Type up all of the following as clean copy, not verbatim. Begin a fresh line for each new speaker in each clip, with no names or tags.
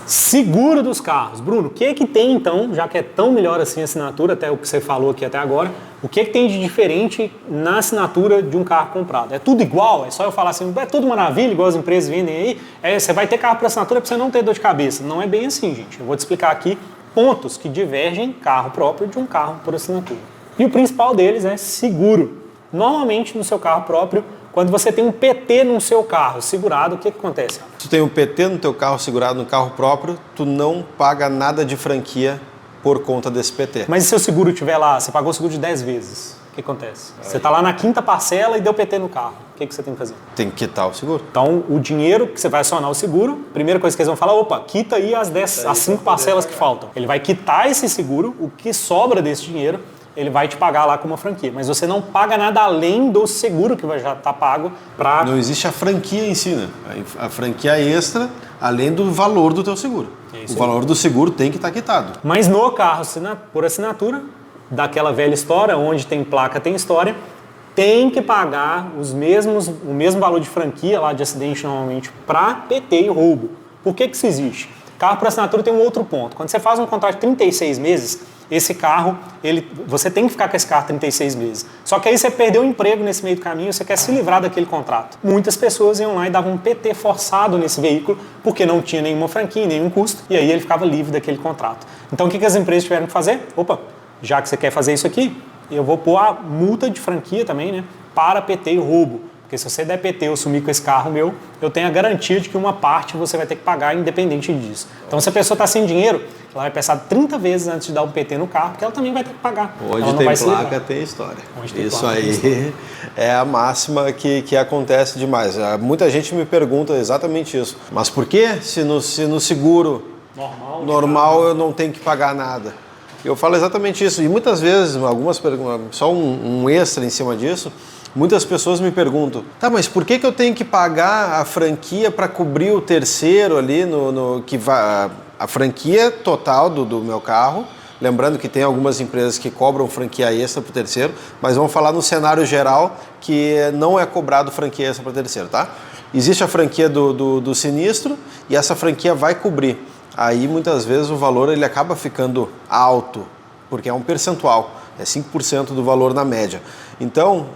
Seguro dos carros. Bruno, o que tem então, já que é tão melhor assim a assinatura, até o que você falou aqui até agora, o que tem de diferente na assinatura de um carro comprado? É tudo igual? É só eu falar assim, é tudo maravilha, igual as empresas vendem aí, você vai ter carro por assinatura para você não ter dor de cabeça. Não é bem assim, gente. Eu vou te explicar aqui pontos que divergem carro próprio de um carro por assinatura. E o principal deles é seguro. Normalmente no seu carro próprio, quando você tem um PT no seu carro segurado, o que acontece?
Se tu tem um PT no teu carro segurado no carro próprio, tu não paga nada de franquia por conta desse PT.
Mas se seu seguro estiver lá, você pagou o seguro de 10 vezes, o que acontece? Você está lá na 5ª parcela e deu PT no carro. O que você tem que fazer?
Tem que quitar o seguro.
Então, o dinheiro que você vai acionar o seguro, primeira coisa que eles vão falar, opa, quita aí as 5 parcelas que faltam. Ele vai quitar esse seguro, o que sobra desse dinheiro, ele vai te pagar lá com uma franquia. Mas você não paga nada além do seguro que já está pago para...
Não existe a franquia em si, né? A franquia extra, além do valor do teu seguro. O valor do seguro tem que estar quitado.
Mas no carro por assinatura, daquela velha história, onde tem placa, tem história, tem que pagar o mesmo valor de franquia lá de acidente normalmente para PT e roubo. Por que isso existe? Carro por assinatura tem um outro ponto. Quando você faz um contrato de 36 meses, esse carro, você tem que ficar com esse carro 36 meses. Só que aí você perdeu o emprego nesse meio do caminho, você quer se livrar daquele contrato. Muitas pessoas iam lá e davam um PT forçado nesse veículo, porque não tinha nenhuma franquia, nenhum custo, e aí ele ficava livre daquele contrato. Então o que as empresas tiveram que fazer? Opa, já que você quer fazer isso aqui, eu vou pôr a multa de franquia também, né, para PT e roubo. Porque se você der PT ou sumir com esse carro meu, eu tenho a garantia de que uma parte você vai ter que pagar independente disso. Então se a pessoa está sem dinheiro, ela vai pensar 30 vezes antes de dar um PT no carro, porque ela também vai ter que pagar.
Onde tem placa, tem história. Isso aí é a máxima que acontece demais. Muita gente me pergunta exatamente isso. Mas por que se no seguro normal eu não tenho que pagar nada? Eu falo exatamente isso. E muitas vezes, algumas perguntas, só um extra em cima disso, muitas pessoas me perguntam, tá, mas por que eu tenho que pagar a franquia para cobrir o terceiro ali, a franquia total do meu carro? Lembrando que tem algumas empresas que cobram franquia extra para o terceiro, mas vamos falar no cenário geral que não é cobrado franquia extra para o terceiro, tá? Existe a franquia do sinistro e essa franquia vai cobrir. Aí muitas vezes o valor ele acaba ficando alto, porque é um percentual, é 5% do valor na média. Então,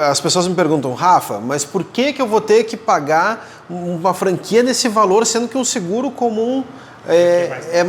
as pessoas me perguntam, Rafa, mas por que eu vou ter que pagar uma franquia nesse valor, sendo que um seguro comum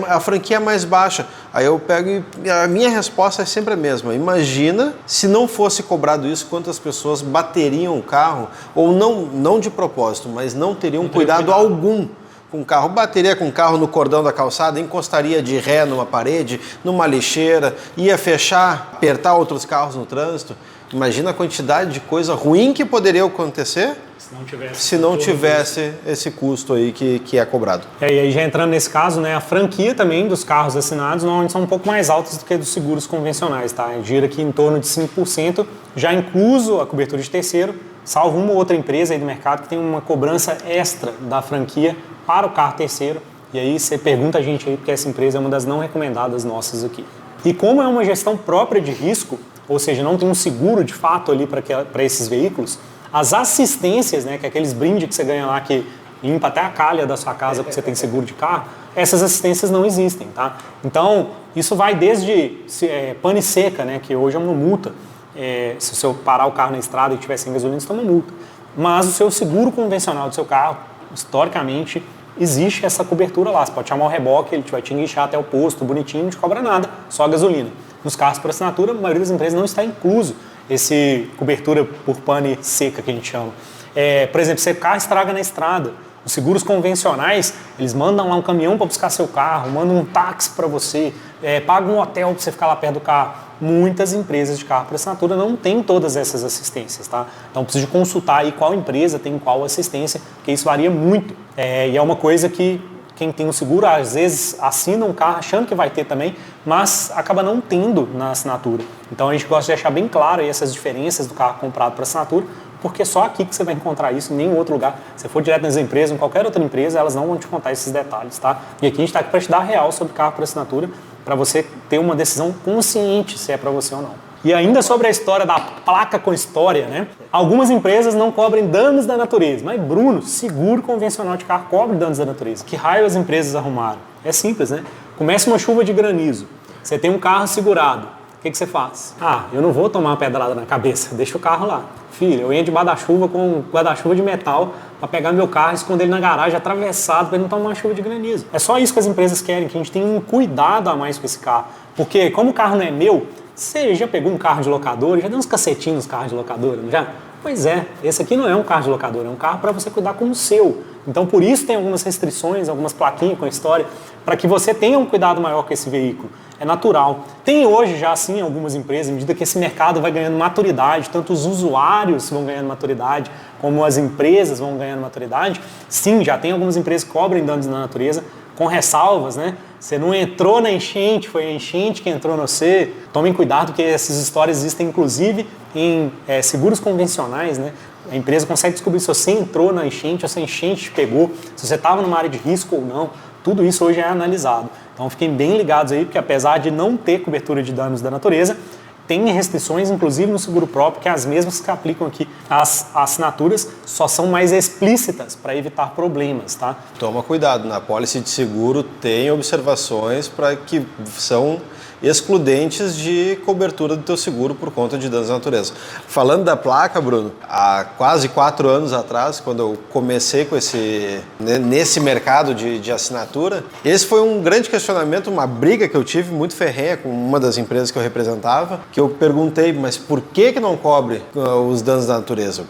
a franquia é mais baixa? Aí eu pego e a minha resposta é sempre a mesma. Imagina se não fosse cobrado isso, quantas pessoas bateriam o carro, ou não de propósito, mas não teriam cuidado algum com o carro. Bateria com o carro no cordão da calçada, encostaria de ré numa parede, numa lixeira, ia fechar, apertar outros carros no trânsito. Imagina a quantidade de coisa ruim que poderia acontecer se não tivesse esse custo aí que é cobrado.
E aí já entrando nesse caso, né, a franquia também dos carros assinados normalmente são um pouco mais altas do que dos seguros convencionais, tá? Gira aqui em torno de 5%, já incluso a cobertura de terceiro, salvo uma ou outra empresa aí do mercado que tem uma cobrança extra da franquia para o carro terceiro. E aí você pergunta a gente aí, porque essa empresa é uma das não recomendadas nossas aqui. E como é uma gestão própria de risco, ou seja, não tem um seguro de fato ali para esses veículos, as assistências, né, que é aqueles brindes que você ganha lá que limpa até a calha da sua casa porque você tem seguro de carro, essas assistências não existem, tá? Então, isso vai desde pane seca, né, que hoje é uma multa. Se você parar o carro na estrada e tiver sem gasolina, você toma multa. Mas o seu seguro convencional do seu carro, historicamente, existe essa cobertura lá. Você pode chamar o reboque, ele vai te enguichar até o posto, bonitinho, não te cobra nada, só a gasolina. Nos carros por assinatura, a maioria das empresas não está incluso esse cobertura por pane seca que a gente chama. Por exemplo, se o carro estraga na estrada, os seguros convencionais, eles mandam lá um caminhão para buscar seu carro, mandam um táxi para você, pagam um hotel para você ficar lá perto do carro. Muitas empresas de carro por assinatura não têm todas essas assistências, tá? Então precisa de consultar aí qual empresa tem qual assistência, porque isso varia muito. E é uma coisa que quem tem o seguro, às vezes assina um carro achando que vai ter também, mas acaba não tendo na assinatura. Então a gente gosta de deixar bem claro aí essas diferenças do carro comprado por assinatura, porque só aqui que você vai encontrar isso, em nenhum outro lugar. Se for direto nas empresas, em qualquer outra empresa, elas não vão te contar esses detalhes, tá? E aqui a gente está aqui para te dar real sobre carro por assinatura, para você ter uma decisão consciente se é para você ou não. E ainda sobre a história da placa com história, né? Algumas empresas não cobrem danos da natureza. Mas, Bruno, seguro convencional de carro cobre danos da natureza. Que raio as empresas arrumaram? É simples, né? Começa uma chuva de granizo. Você tem um carro segurado. O que você faz? Ah, eu não vou tomar uma pedrada na cabeça. Deixa o carro lá. Filho, eu entro debaixo da chuva com um guarda-chuva de metal para pegar meu carro e esconder ele na garagem atravessado para ele não tomar uma chuva de granizo. É só isso que as empresas querem, que a gente tenha um cuidado a mais com esse carro. Porque como o carro não é meu, você já pegou um carro de locadora, já deu uns cacetinhos nos carros de locadora, não já? Pois é, esse aqui não é um carro de locadora, é um carro para você cuidar como o seu. Então por isso tem algumas restrições, algumas plaquinhas com a história, para que você tenha um cuidado maior com esse veículo. É natural. Tem hoje já sim algumas empresas, à medida que esse mercado vai ganhando maturidade, tanto os usuários vão ganhando maturidade, como as empresas vão ganhando maturidade, sim, já tem algumas empresas que cobrem danos na natureza, com ressalvas, né? Você não entrou na enchente, foi a enchente que entrou no você. Tomem cuidado, porque essas histórias existem inclusive em seguros convencionais, né? A empresa consegue descobrir se você entrou na enchente, ou se a enchente te pegou, se você estava numa área de risco ou não. Tudo isso hoje é analisado. Então fiquem bem ligados aí, porque apesar de não ter cobertura de danos da natureza, tem restrições, inclusive no seguro próprio, que é as mesmas que aplicam aqui. As assinaturas só são mais explícitas para evitar problemas, tá?
Toma cuidado, na apólice de seguro tem observações para que são excludentes de cobertura do teu seguro por conta de danos à natureza. Falando da placa, Bruno, há quase 4 anos atrás, quando eu comecei com nesse mercado de assinatura, esse foi um grande questionamento, uma briga que eu tive muito ferrenha com uma das empresas que eu representava, que eu perguntei, mas por que não cobre os danos da natureza? O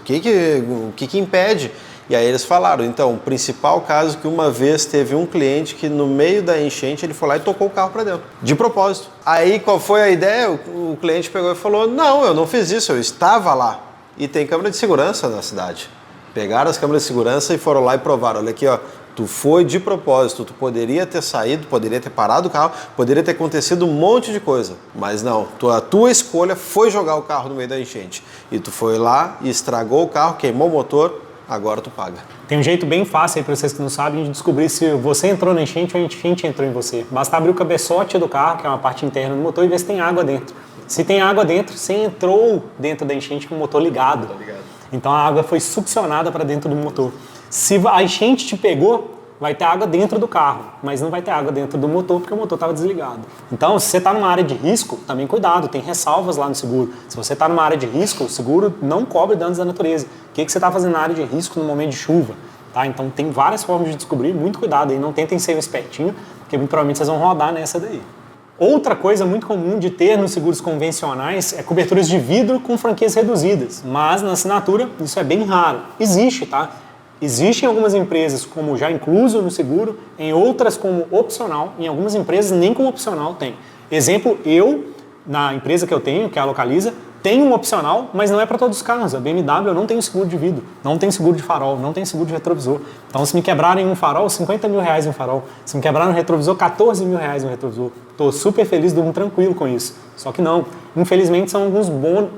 que impede? E aí eles falaram, então, o principal caso é que uma vez teve um cliente que no meio da enchente ele foi lá e tocou o carro para dentro, de propósito. Aí qual foi a ideia? O cliente pegou e falou, não, eu não fiz isso, eu estava lá. E tem câmera de segurança na cidade. Pegaram as câmeras de segurança e foram lá e provaram, olha aqui, ó, tu foi de propósito, tu poderia ter saído, poderia ter parado o carro, poderia ter acontecido um monte de coisa, mas não, a tua escolha foi jogar o carro no meio da enchente. E tu foi lá e estragou o carro, queimou o motor, agora tu paga.
Tem um jeito bem fácil aí para vocês que não sabem de descobrir se você entrou na enchente ou a enchente entrou em você. Basta abrir o cabeçote do carro, que é uma parte interna do motor, e ver se tem água dentro. Se tem água dentro, você entrou dentro da enchente com o motor ligado. Então a água foi succionada para dentro do motor. Se a enchente te pegou, vai ter água dentro do carro, mas não vai ter água dentro do motor porque o motor estava desligado. Então, se você está numa área de risco, também cuidado, tem ressalvas lá no seguro. Se você está numa área de risco, o seguro não cobre danos da natureza. O que você está fazendo na área de risco no momento de chuva? Tá? Então, tem várias formas de descobrir, muito cuidado aí, não tentem ser um espertinho, porque muito provavelmente vocês vão rodar nessa daí. Outra coisa muito comum de ter nos seguros convencionais é coberturas de vidro com franquias reduzidas, mas na assinatura isso é bem raro. Existe, tá? Existem algumas empresas como já incluso no seguro, em outras como opcional, em algumas empresas nem como opcional tem. Exemplo, na empresa que eu tenho, que é a Localiza, tem um opcional, mas não é para todos os carros. A BMW não tem seguro de vidro, não tem seguro de farol, não tem seguro de retrovisor. Então se me quebrarem um farol, R$50 mil um farol. Se me quebrarem um retrovisor, R$14 mil um retrovisor. Estou super feliz, durmo tranquilo com isso. Só que não. Infelizmente são alguns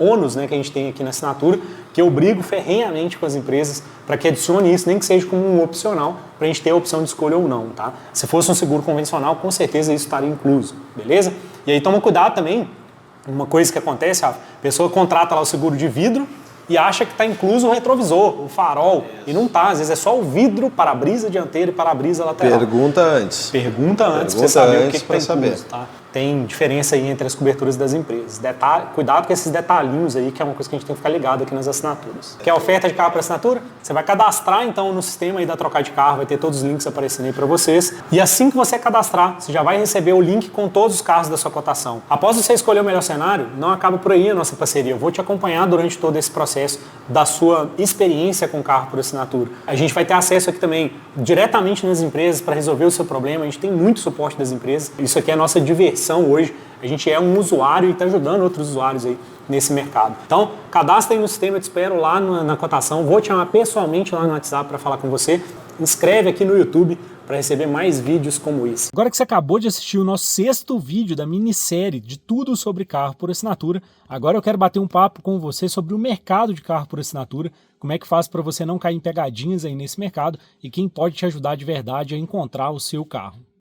ônus, né, que a gente tem aqui na assinatura, que eu brigo ferrenhamente com as empresas para que adicione isso, nem que seja como um opcional, para a gente ter a opção de escolha ou não, tá? Se fosse um seguro convencional, com certeza isso estaria incluso, beleza? E aí toma cuidado também, uma coisa que acontece, a pessoa contrata lá o seguro de vidro e acha que está incluso o retrovisor, o farol, e não está, às vezes é só o vidro, para-brisa dianteira e para-brisa lateral.
Pergunta antes
para você saber o que está incluso, tá? Tem diferença aí entre as coberturas das empresas. Cuidado com esses detalhinhos aí, que é uma coisa que a gente tem que ficar ligado aqui nas assinaturas. Quer oferta de carro para assinatura? Você vai cadastrar então no sistema aí da Trocar de Carro, vai ter todos os links aparecendo aí para vocês. E assim que você cadastrar, você já vai receber o link com todos os carros da sua cotação. Após você escolher o melhor cenário, não acaba por aí a nossa parceria. Eu vou te acompanhar durante todo esse processo da sua experiência com carro por assinatura. A gente vai ter acesso aqui também diretamente nas empresas para resolver o seu problema. A gente tem muito suporte das empresas. Isso aqui é a nossa diversão hoje. A gente é um usuário e está ajudando outros usuários aí nesse mercado. Então, cadastra aí no sistema, eu te espero lá na cotação. Vou te chamar pessoalmente lá no WhatsApp para falar com você. Inscreve aqui no YouTube para receber mais vídeos como esse. Agora que você acabou de assistir o nosso 6º vídeo da minissérie de tudo sobre carro por assinatura, agora eu quero bater um papo com você sobre o mercado de carro por assinatura, como é que faz para você não cair em pegadinhas aí nesse mercado e quem pode te ajudar de verdade a encontrar o seu carro.